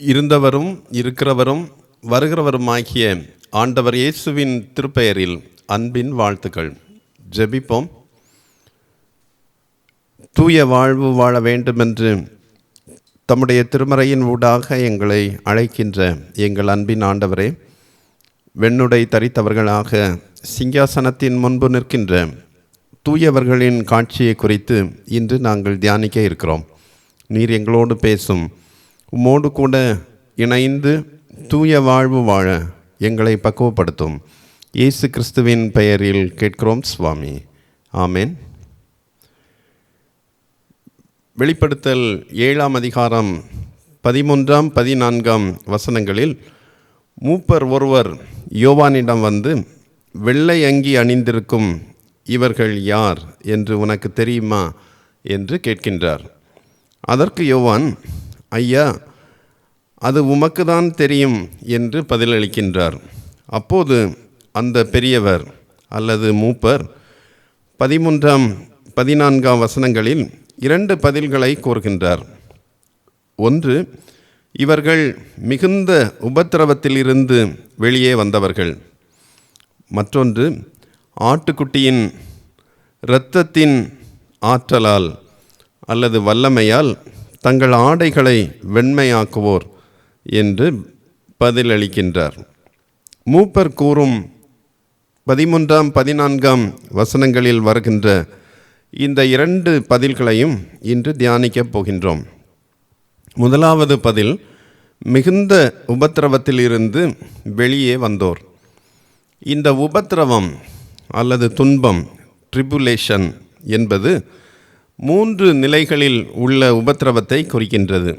இருந்தவரும் இருக்கிறவரும் வருகிறவருமாகிய ஆண்டவர் இயேசுவின் திருப்பெயரில் அன்பின் வாழ்த்துக்கள். ஜெபிப்போம். தூய வாழ்வு வாழ வேண்டுமென்று தம்முடைய திருமறையின் ஊடாக எங்களை அழைக்கின்ற எங்கள் அன்பின் ஆண்டவரே, வெண்ணுடை தரித்தவர்களாக சிங்காசனத்தின் முன்பு நிற்கின்ற தூயவர்களின் காட்சியை குறித்து இன்று நாங்கள் தியானிக்க இருக்கிறோம். நீர் எங்களோடு பேசும், உம்மோடு கூட இணைந்து தூய வாழ்வு வாழ எங்களை பக்குவப்படுத்தும். இயேசு கிறிஸ்துவின் பெயரில் கேட்கிறோம் சுவாமி, ஆமேன். வெளிப்படுத்தல் 7ஆம் அதிகாரம் 13, 14 வசனங்களில் மூப்பர் ஒருவர் யோவானிடம் வந்து, வெள்ளை அங்கி அணிந்திருக்கும் இவர்கள் யார் என்று உனக்கு தெரியுமா என்று கேட்கின்றார். அதற்கு யோவான், ஐயா, அது உமக்கு தான் தெரியும் என்று பதிலளிக்கின்றார். அப்போது அந்த பெரியவர் அல்லது மூப்பர் 13, 14 வசனங்களில் 2 பதில்களை கூறுகின்றார். ஒன்று, இவர்கள் மிகுந்த உபத்திரவத்திலிருந்து வெளியே வந்தவர்கள். மற்றொன்று, ஆட்டுக்குட்டியின் இரத்தத்தின் ஆற்றலால் அல்லது வல்லமையால் தங்கள் ஆடைகளை வெண்மையாக்குவோர் என்று பதிலளிக்கின்றார். மூப்பர் கூறும் 13, 14 வசனங்களில் வருகின்ற இந்த 2 பதில்களையும் இன்று தியானிக்கப் போகின்றோம். முதலாவது பதில், மிகுந்த உபத்திரவத்திலிருந்து வெளியே வந்தோர். இந்த உபத்திரவம் அல்லது துன்பம், ட்ரிபுலேஷன் என்பது 3 நிலைகளில் உள்ள உபத்திரவத்தை குறிக்கின்றது.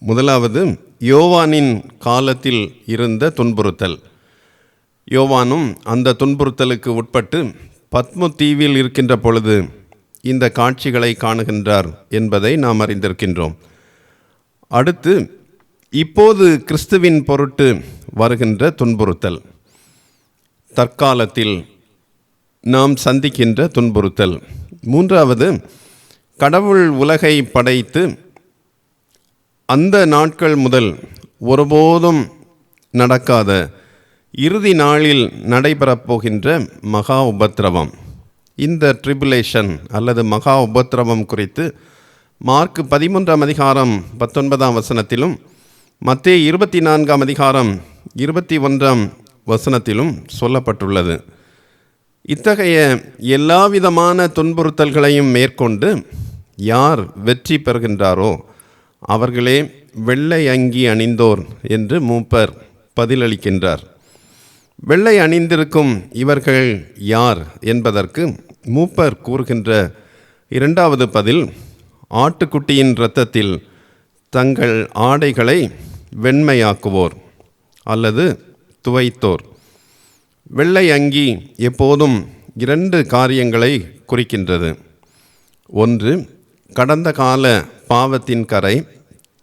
முதலாவது, யோவானின் காலத்தில் இருந்த துன்புறுத்தல். யோவானும் அந்த துன்புறுத்தலுக்கு உட்பட்டு பத்மு தீவில் இருக்கின்ற பொழுது இந்த காட்சிகளை காணுகின்றார் என்பதை நாம் அறிந்திருக்கின்றோம். அடுத்து, இப்போது கிறிஸ்துவின் பொருட்டு வருகின்ற துன்புறுத்தல், தற்காலத்தில் நாம் சந்திக்கின்ற துன்புறுத்தல். மூன்றாவது, கடவுள் உலகை படைத்து அந்த நாட்கள் முதல் ஒருபோதும் நடக்காத இறுதி நாளில் நடைபெறப் போகின்ற மகா உபத்திரவம். இந்த ட்ரிபுலேஷன் அல்லது மகா உபத்திரவம் குறித்து மார்க் 13ஆம் அதிகாரம் 19ஆம் வசனத்திலும் மத்தேயு 24ஆம் அதிகாரம் 21ஆம் வசனத்திலும் சொல்லப்பட்டுள்ளது. இத்தகைய எல்லாவிதமான துன்புறுத்தல்களையும் மேற்கொண்டு யார் வெற்றி பெறுகின்றாரோ அவர்களே வெள்ளை அங்கி அணிந்தோர் என்று மூப்பர் பதிலளிக்கின்றார். வெள்ளை அணிந்திருக்கும் இவர்கள் யார் என்பதற்கு மூப்பர் கூறுகின்ற 2வது பதில், ஆட்டுக்குட்டியின் இரத்தத்தில் தங்கள் ஆடைகளை வெண்மையாக்குவோர் அல்லது துவைத்தோர். வெள்ளை அங்கி எப்போதும் 2 காரியங்களை குறிக்கின்றது. ஒன்று, கடந்த கால பாவத்தின் கரை,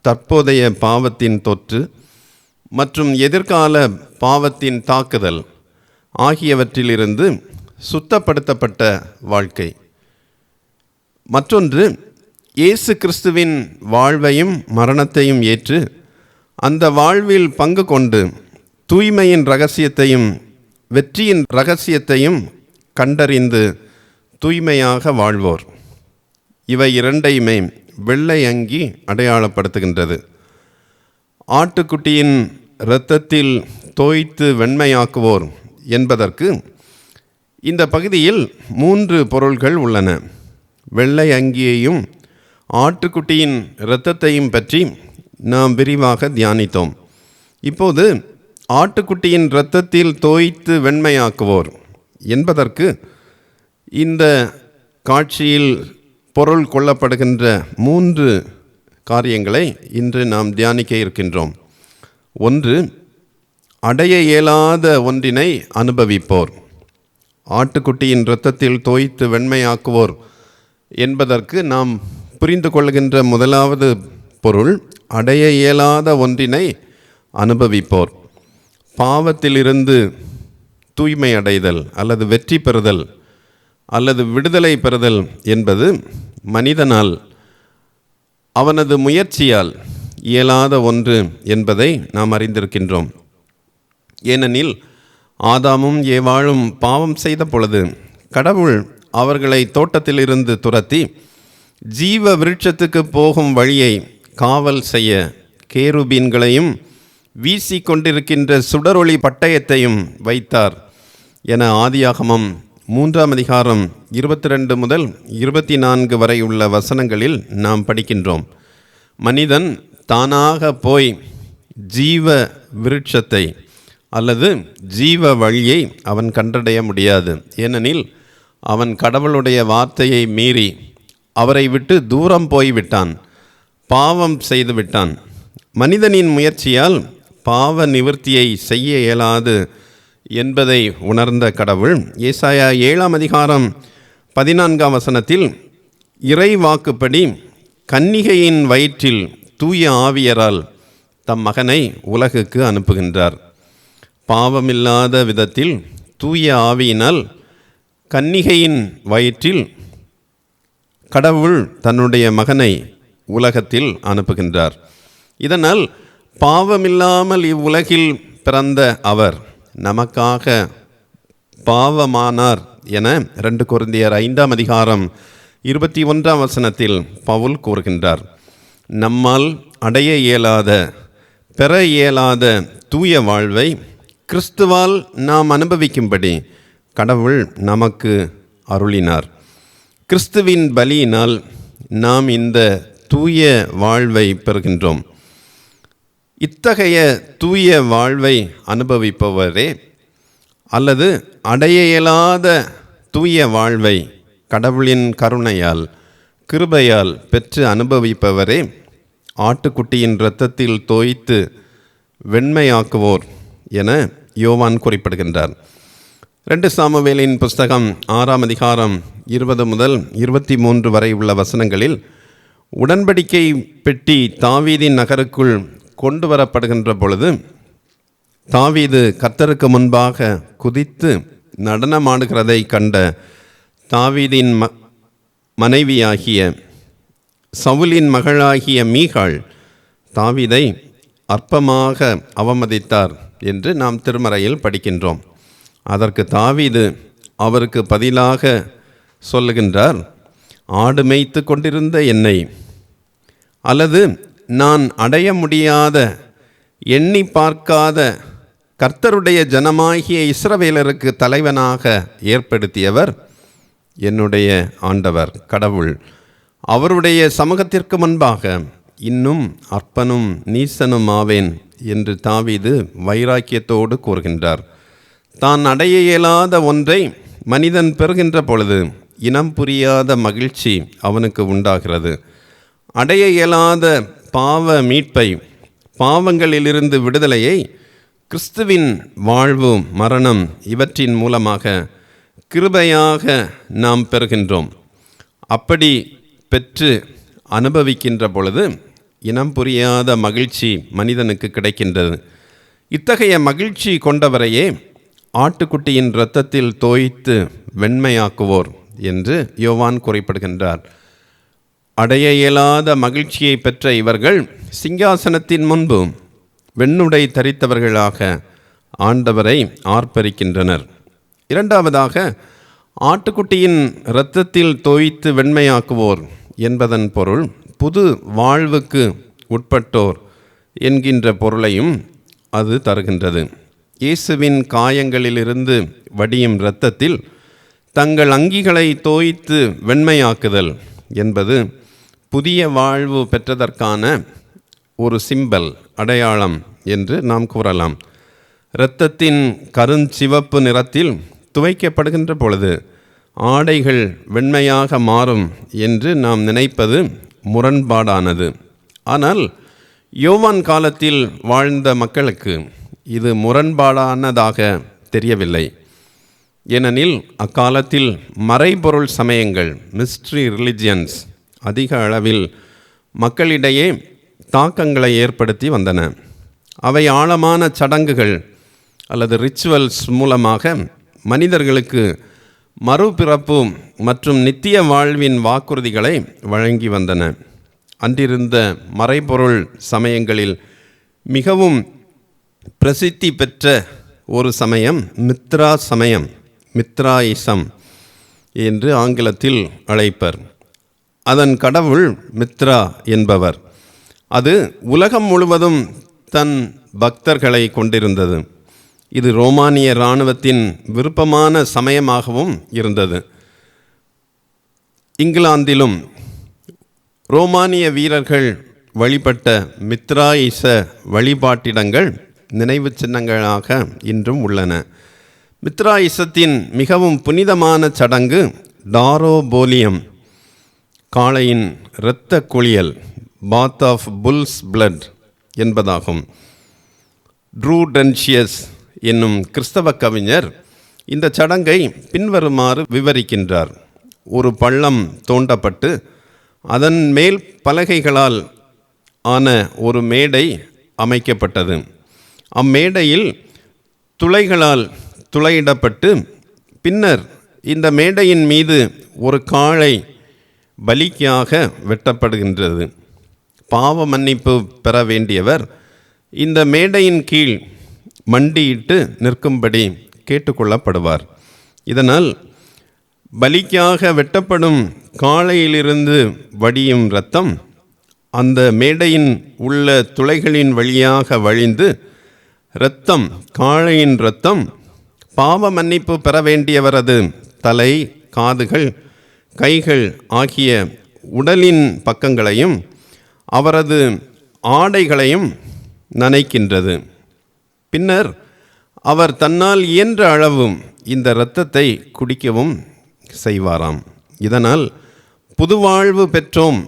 தற்போதைய பாவத்தின் தொற்று மற்றும் எதிர்கால பாவத்தின் தாக்குதல் ஆகியவற்றிலிருந்து சுத்தப்படுத்தப்பட்ட வாழ்க்கை. மற்றொன்று, இயேசு கிறிஸ்துவின் வாழ்வையும் மரணத்தையும் ஏற்று அந்த வாழ்வில் பங்கு கொண்டு தூய்மையின் இரகசியத்தையும் வெற்றியின் இரகசியத்தையும் கண்டறிந்து தூய்மையாக வாழ்வோர். இவை 2ஐயுமே வெள்ளை அங்கி அடையாளப்படுத்துகின்றது. ஆட்டுக்குட்டியின் இரத்தத்தில் தோய்த்து வெண்மையாக்குவோர் என்பதற்கு இந்த பகுதியில் 3 பொருள்கள் உள்ளன. வெள்ளை அங்கியையும் ஆட்டுக்குட்டியின் இரத்தத்தையும் பற்றி நாம் விரிவாக தியானித்தோம். இப்போது ஆட்டுக்குட்டியின் இரத்தத்தில் தோய்த்து வெண்மையாக்குவோர் என்பதற்கு இந்த காட்சியில் பொருள் கொள்ளப்படுகின்ற 3 காரியங்களை இன்று நாம் தியானிக்க இருக்கின்றோம். ஒன்று, அடைய இயலாத ஒன்றினை அனுபவிப்போர். ஆட்டுக்குட்டியின் இரத்தத்தில் தோய்த்து வெண்மையாக்குவோர் என்பதற்கு நாம் புரிந்து கொள்கின்ற முதலாவது பொருள், அடைய இயலாத ஒன்றினை அனுபவிப்போர். பாவத்திலிருந்து தூய்மை அடைதல் அல்லது வெற்றி பெறுதல் அல்லது விடுதலை பெறுதல் என்பது மனிதனால் அவனது முயற்சியால் இயலாத ஒன்று என்பதை நாம் அறிந்திருக்கின்றோம். ஏனெனில் ஆதாமும் ஏவாளும் பாவம் செய்த பொழுது கடவுள் அவர்களை தோட்டத்திலிருந்து துரத்தி ஜீவ விருட்சத்துக்கு போகும் வழியை காவல் செய்ய கேருபீன்களையும் வீசி கொண்டிருக்கின்ற சுடரொளி பட்டயத்தையும் வைத்தார் என ஆதியாகமம் 3ஆம் அதிகாரம் 22 முதல் 24 வரை உள்ள வசனங்களில் நாம் படிக்கின்றோம். மனிதன் தானாக போய் ஜீவ விருட்சத்தை அல்லது ஜீவ வழியை அவன் கண்டடைய முடியாது. ஏனெனில் அவன் கடவுளுடைய வார்த்தையை மீறி அவரை விட்டு தூரம் போய்விட்டான், பாவம் செய்து விட்டான். மனிதனின் முயற்சியால் பாவ நிவர்த்தியை செய்ய இயலாது என்பதை உணர்ந்த கடவுள் ஏசாயா 7ஆம் அதிகாரம் 14ஆம் வசனத்தில் இறை வாக்குப்படி கன்னிகையின் வயிற்றில் தூய ஆவியரால் தம் மகனை உலகுக்கு அனுப்புகின்றார். பாவமில்லாத விதத்தில் தூய ஆவியினால் கன்னிகையின் வயிற்றில் கடவுள் தன்னுடைய மகனை உலகத்தில் அனுப்புகின்றார். இதனால் பாவமில்லாமல் இவ்வுலகில் பிறந்த அவர் நமக்காக பாவமானார் என 2 கொரிந்தியர் 5ஆம் அதிகாரம் 21ஆம் வசனத்தில் பவுல் கூறுகின்றார். நம்மால் அடைய இயலாத, பெற இயலாத தூய வாழ்வை கிறிஸ்துவால் நாம் அனுபவிக்கும்படி கடவுள் நமக்கு அருளினார். கிறிஸ்துவின் பலியினால் நாம் இந்த தூய வாழ்வை பெறுகின்றோம். இத்தகைய தூய வாழ்வை அனுபவிப்பவரே அல்லது அடைய இயலாத தூய வாழ்வை கடவுளின் கருணையால் கிருபையால் பெற்று அனுபவிப்பவரே ஆட்டுக்குட்டியின் இரத்தத்தில் தோய்த்து வெண்மையாக்குவோர் என யோவான் குறிப்பிடுகின்றார். 2 சாமுவேலின் புஸ்தகம் 6ஆம் அதிகாரம் 20 முதல் 23 வரை உள்ள வசனங்களில் உடன்படிக்கை பெட்டி தாவீதின் நகருக்குள் கொண்டு வரப்படுகின்ற பொழுது தாவீது கர்த்தருக்கு முன்பாக குதித்து நடனமாடுகிறதை கண்ட தாவீதின் மனைவியாகிய சவுலின் மகளாகிய மீகாள் தாவீதை அற்பமாக அவமதித்தார் என்று நாம் திருமறையில் படிக்கின்றோம். அதற்கு தாவீது அவருக்கு பதிலாக சொல்லுகின்றார், ஆடு மேய்த்து கொண்டிருந்த என்னை அல்லது நான் அடைய முடியாத, எண்ணி பார்க்காத கர்த்தருடைய ஜனமாகிய இஸ்ரவேலருக்கு தலைவனாக ஏற்படுத்தியவர் என்னுடைய ஆண்டவர் கடவுள். அவருடைய சமூகத்திற்கு முன்பாக இன்னும் அற்பனும் நீசனும் ஆவேன் என்று தாவீது வைராக்கியத்தோடு கூறுகின்றார். தான் அடைய இயலாத ஒன்றை மனிதன் பெறுகின்ற பொழுது இனம் புரியாத மகிழ்ச்சி அவனுக்கு உண்டாகிறது. அடைய இயலாத பாவ மீட்பை, பாவங்களிலிருந்து விடுதலையை கிறிஸ்துவின் வாழ்வு, மரணம் இவற்றின் மூலமாக கிருபையாக நாம் பெறுகின்றோம். அப்படி பெற்று அனுபவிக்கின்ற பொழுது இனம் புரியாத மகிழ்ச்சி மனிதனுக்கு கிடைக்கின்றது. இத்தகைய மகிழ்ச்சி கொண்டவரையே ஆட்டுக்குட்டியின் இரத்தத்தில் தோய்த்து வெண்மையாக்குவோர் என்று யோவான் குறிப்பிடுகின்றார். அடைய இயலாத மகிழ்ச்சியை பெற்ற இவர்கள் சிங்காசனத்தின் முன்பு வெண்ணுடை தரித்தவர்களாக ஆண்டவரை ஆர்ப்பரிக்கின்றனர். இரண்டாவதாக, ஆட்டுக்குட்டியின் இரத்தத்தில் தோய்த்து வெண்மையாக்குவோர் என்பதன் பொருள் புது வாழ்வுக்கு உட்பட்டோர் என்கின்ற பொருளையும் அது தருகின்றது. இயேசுவின் காயங்களிலிருந்து வடியும் இரத்தத்தில் தங்கள் அங்கிகளை தோய்த்து வெண்மையாக்குதல் என்பது புதிய வாழ்வு பெற்றதற்கான ஒரு சிம்பல், அடையாளம் என்று நாம் கூறலாம். இரத்தத்தின் கருஞ்சிவப்பு நிறத்தில் துவைக்கப்படுகின்ற பொழுது ஆடைகள் வெண்மையாக மாறும் என்று நாம் நினைப்பது முரண்பாடானது. ஆனால் யோவான் காலத்தில் வாழ்ந்த மக்களுக்கு இது முரண்பாடானதாக தெரியவில்லை. ஏனெனில் அக்காலத்தில் மறைபொருள் சமயங்கள், மிஸ்ட்ரி ரிலிஜியன்ஸ் அதிக அளவில் மக்களிடையே தாக்கங்களை ஏற்படுத்தி வந்தன. அவை ஆழமான சடங்குகள் அல்லது ரிச்சுவல்ஸ் மூலமாக மனிதர்களுக்கு மறுபிறப்பு மற்றும் நித்திய வாழ்வின் வாக்குறுதிகளை வழங்கி வந்தன. அன்றிருந்த மறைபொருள் சமயங்களில் மிகவும் பிரசித்தி பெற்ற ஒரு சமயம் மித்ரா சமயம், மித்ராயிசம் என்று ஆங்கிலத்தில் அழைப்பர். அதன் கடவுள் மித்ரா என்பவர். அது உலகம் முழுவதும் தன் பக்தர்களை கொண்டிருந்தது. இது ரோமானிய இராணுவத்தின் விருப்பமான சமயமாகவும் இருந்தது. இங்கிலாந்திலும் ரோமானிய வீரர்கள் வழிபட்ட மித்ராயிச வழிபாட்டிடங்கள் நினைவு சின்னங்களாக இன்றும் உள்ளன. மித்ராயிசத்தின் மிகவும் புனிதமான சடங்கு டாரோபோலியம், காளையின் இரத்த குளியல், பாத் ஆஃப் புல்ஸ் பிளட் என்பதாகும். ட்ரூடென்ஷியஸ் என்னும் கிறிஸ்தவ கவிஞர் இந்த சடங்கை பின்வருமாறு விவரிக்கின்றார். ஒரு பள்ளம் தோண்டப்பட்டு அதன் மேல் பலகைகளால் ஆன ஒரு மேடை அமைக்கப்பட்டது. அம்மேடையில் துளைகளால் துளையிடப்பட்டு பின்னர் இந்த மேடையின் மீது ஒரு காளை பலிக்காக வெட்டப்படுகின்றது. பாவ மன்னிப்பு பெற வேண்டியவர் இந்த மேடையின் கீழ் மண்டியிட்டு நிற்கும்படி கேட்டுக்கொள்ளப்படுவார். இதனால் பலிக்காக வெட்டப்படும் காளையிலிருந்து வடியும் இரத்தம் அந்த மேடையின் உள்ள துளைகளின் வழியாக வழிந்து காளையின் இரத்தம் பாவ மன்னிப்பு பெற வேண்டியவரது தலை, காதுகள், கைகள் ஆகிய உடலின் பக்கங்களையும் அவரது ஆடைகளையும் நனைக்கின்றது. பின்னர் அவர் தன்னால் இயன்ற அளவும் இந்த இரத்தத்தை குடிக்கவும் செய்வாராம். இதனால் புதுவாழ்வு பெற்றோம்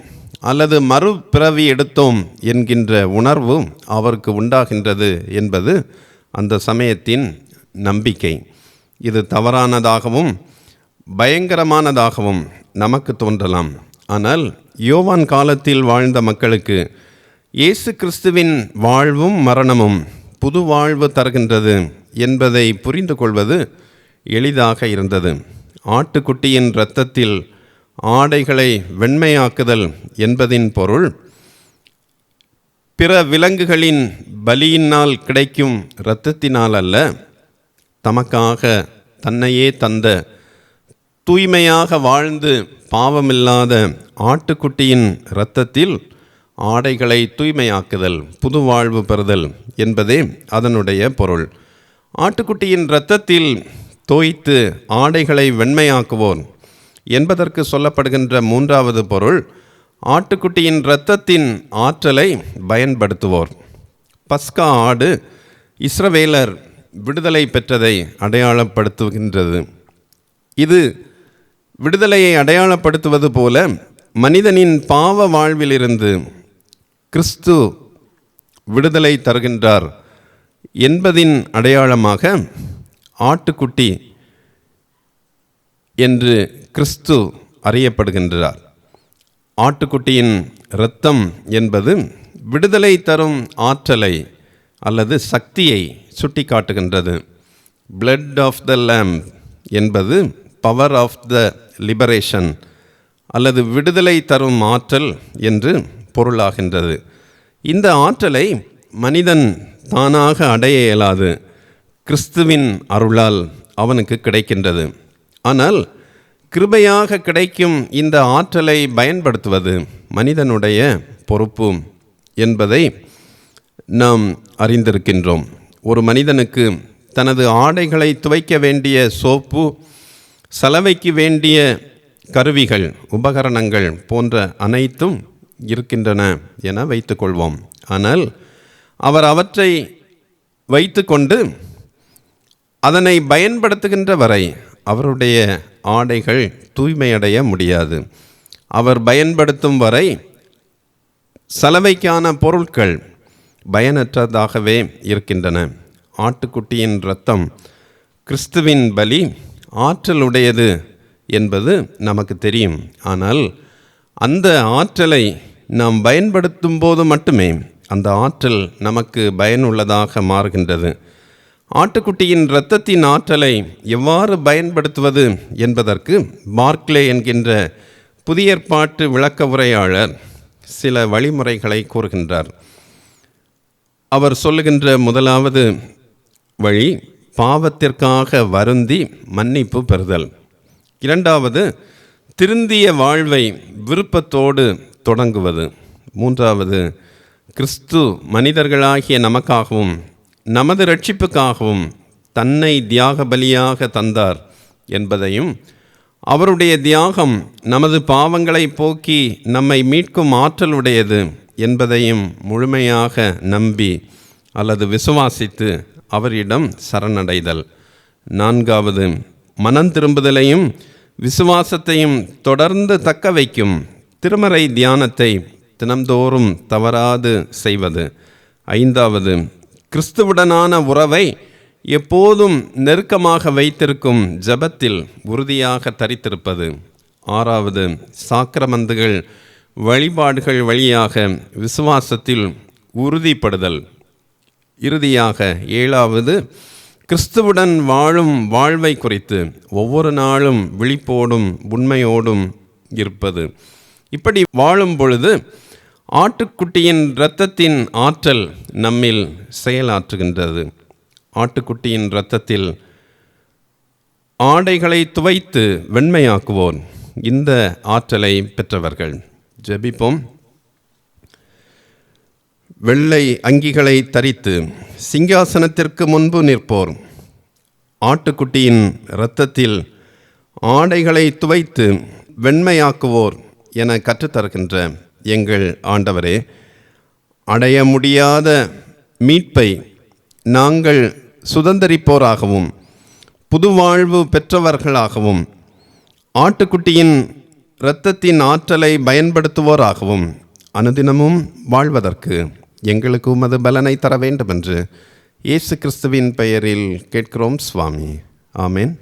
அல்லது மறுபிறவி எடுத்தோம் என்கின்ற உணர்வு அவருக்கு உண்டாகின்றது என்பது அந்த சமயத்தின் நம்பிக்கை. இது தவறானதாகவும் பயங்கரமானதாகவும் நமக்கு தோன்றலாம். ஆனால் யோவான் காலத்தில் வாழ்ந்த மக்களுக்கு இயேசு கிறிஸ்துவின் வாழ்வும் மரணமும் புது வாழ்வு தருகின்றது என்பதை புரிந்து கொள்வது எளிதாக இருந்தது. ஆட்டுக்குட்டியின் இரத்தத்தில் ஆடைகளை வெண்மையாக்குதல் என்பதின் பொருள் பிற விலங்குகளின் பலியினால் கிடைக்கும் இரத்தத்தினால் அல்ல, தமக்காக தன்னையே தந்த தூய்மையாக வாழ்ந்து பாவமில்லாத ஆட்டுக்குட்டியின் இரத்தத்தில் ஆடைகளை தூய்மையாக்குதல், புது வாழ்வு பெறுதல் என்பதே அதனுடைய பொருள். ஆட்டுக்குட்டியின் இரத்தத்தில் தோய்த்து ஆடைகளை வெண்மையாக்குவோர் என்பதற்கு சொல்லப்படுகின்ற மூன்றாவது பொருள் ஆட்டுக்குட்டியின் இரத்தத்தின் ஆற்றலை பயன்படுத்துவோர். பஸ்கா ஆடு இஸ்ரவேலர் விடுதலை பெற்றதை அடையாளப்படுத்துகின்றது. இது விடுதலையை அடையாளப்படுத்துவது போல மனிதனின் பாவ வாழ்விலிருந்து கிறிஸ்து விடுதலை தருகின்றார் என்பதின் அடையாளமாக ஆட்டுக்குட்டி என்று கிறிஸ்து அறியப்படுகின்றார். ஆட்டுக்குட்டியின் இரத்தம் என்பது விடுதலை தரும் ஆற்றலை அல்லது சக்தியை சுட்டி காட்டுகின்றது. பிளட் ஆஃப் த லேம்ப் என்பது பவர் ஆஃப் த லிபரேஷன் அல்லது விடுதலை தரும் ஆற்றல் என்று பொருளாகின்றது. இந்த ஆற்றலை மனிதன் தானாக அடைய இயலாது, கிறிஸ்துவின் அருளால் அவனுக்கு கிடைக்கின்றது. ஆனால் கிருபையாக கிடைக்கும் இந்த ஆற்றலை பயன்படுத்துவது மனிதனுடைய பொறுப்பு என்பதை நாம் அறிந்திருக்கின்றோம். ஒரு மனிதனுக்கு தனது ஆடைகளை துவைக்க வேண்டிய சோப்பு, சலவைக்கு வேண்டிய கருவிகள், உபகரணங்கள் போன்ற அனைத்தும் இருக்கின்றன என வைத்துக்கொள்வோம். ஆனால் அவர் அவற்றை வைத்துக்கொண்டு அதனை பயன்படுத்துகின்ற வரை அவருடைய ஆடைகள் தூய்மையடைய முடியாது. அவர் பயன்படுத்தும் வரை சலவைக்கான பொருட்கள் பயனற்றதாகவே இருக்கின்றன. ஆட்டுக்குட்டியின் இரத்தம், கிறிஸ்துவின் பலி ஆற்றலுடையது என்பது நமக்கு தெரியும். ஆனால் அந்த ஆற்றலை நாம் பயன்படுத்தும் போது மட்டுமே அந்த ஆற்றல் நமக்கு பயனுள்ளதாக மாறுகின்றது. ஆட்டுக்குட்டியின் இரத்தத்தின் ஆற்றலை எவ்வாறு பயன்படுத்துவது என்பதற்கு பார்க்லே என்கின்ற புதிய ஏற்பாட்டு விளக்க உரையாளர் சில வழிமுறைகளை கூறுகின்றார். அவர் சொல்லுகின்ற முதலாவது வழி பாவத்திற்காக வருந்தி மன்னிப்பு பெறுதல். இரண்டாவது, திருந்திய வாழ்வை விருப்பத்தோடு தொடங்குவது. மூன்றாவது, கிறிஸ்து மனிதர்களாகிய நமக்காகவும் நமது இரட்சிப்புக்காகவும் தன்னை தியாக பலியாக தந்தார் என்பதையும், அவருடைய தியாகம் நமது பாவங்களை போக்கி நம்மை மீட்கும் ஆற்றலுடையது என்பதையும் முழுமையாக நம்பி அல்லது விசுவாசித்து அவரிடம் சரணடைதல். நான்காவது, மனம் திரும்புதலையும் விசுவாசத்தையும் தொடர்ந்து தக்க வைக்கும் திருமறை தியானத்தை தினம்தோறும் தவறாது செய்வது. ஐந்தாவது, கிறிஸ்துவுடனான உறவை எப்போதும் நெருக்கமாக வைத்திருக்கும் ஜெபத்தில் உறுதியாக தரித்திருப்பது. ஆறாவது, சாக்கிரமந்துகள் வழிபாடுகள் வழியாக விசுவாசத்தில் உறுதிப்படுதல். இறுதியாக ஏழாவது, கிறிஸ்துவுடன் வாழும் வாழ்வை குறித்து ஒவ்வொரு நாளும் விழிப்போடும் உண்மையோடும் இருப்பது. இப்படி வாழும் பொழுது ஆட்டுக்குட்டியின் இரத்தத்தின் ஆற்றல் நம்மில் செயலாற்றுகின்றது. ஆட்டுக்குட்டியின் இரத்தத்தில் ஆடைகளை துவைத்து வெண்மையாக்குவோர் இந்த ஆற்றலை பெற்றவர்கள். ஜெபிப்போம். வெள்ளை அங்கிகளை தரித்து சிங்காசனத்திற்கு முன்பு நிற்போர், ஆட்டுக்குட்டியின் இரத்தத்தில் ஆடைகளை துவைத்து வெண்மையாக்குவோர் என கற்றுத்தருகின்ற எங்கள் ஆண்டவரே, அடைய முடியாத மீட்பை நாங்கள் சுதந்தரிப்போராகவும் புதுவாழ்வு பெற்றவர்களாகவும் ஆட்டுக்குட்டியின் இரத்தத்தின் ஆற்றலை பயன்படுத்துவோராகவும் அனுதினமும் வாழ்வதற்கு எங்களுக்கு உமது பலனை தர வேண்டும் என்று இயேசு கிறிஸ்துவின் பெயரில் கேட்கிறோம் சுவாமி. ஆமென்.